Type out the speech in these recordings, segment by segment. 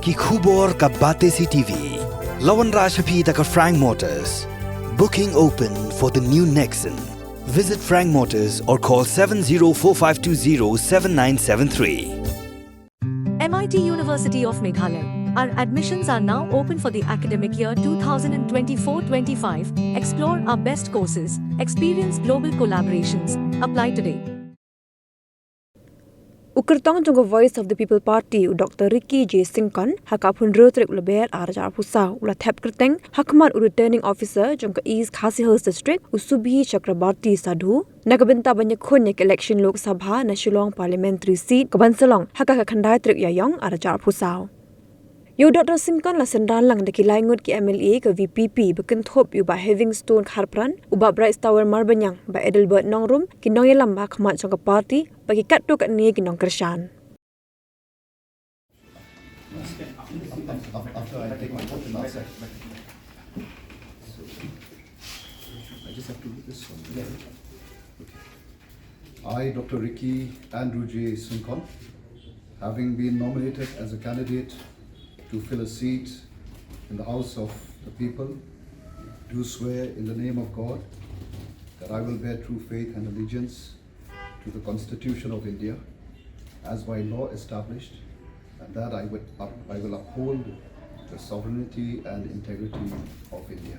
ki khubor ka bate si TV. Lawan Rashaphi taka Frank Motors. Booking open for the new Nexon. Visit Frank Motors or call 7045207973. MIT University of Meghalaya. Our admissions are now open for the academic year 2024-25. Explore our best courses, experience global collaborations. Apply today. Kyrteng jong Voice of the People Party Dr. Ricky J. Syngkon hakapun rotrik leber arajar pusau ula Thep Kyrteng hakmat returning officer jong East Khasi Hills District Subhi Chakrabarti Sadhu nakabenta banyakhun yak election Lok Sabha na Shillong parliamentary seat kabansalong hakaka khandai trik yayong arajar pusau. Yo Dr. Syngkon la sendan lang dekilai ngut ki MLA ke VPP bekenthop yu ba Havingstone Kharpran uba Bright Tower Marbanyang ba Edelbert Nongrum kinong yelam ba khmat jong party bagi kat tu kat ni kinong Kershan. After I take my vote in outside. I just have to do this one. Yeah. Okay. I, Dr. Ricky Andrew J. Syngkon, having been nominated as a candidate to fill a seat in the House of the People, do swear in the name of God that I will bear true faith and allegiance to the Constitution of India as by law established, and that I will uphold the sovereignty and integrity of India.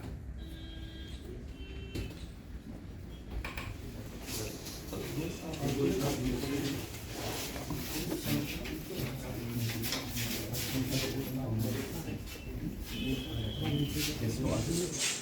Yes, no,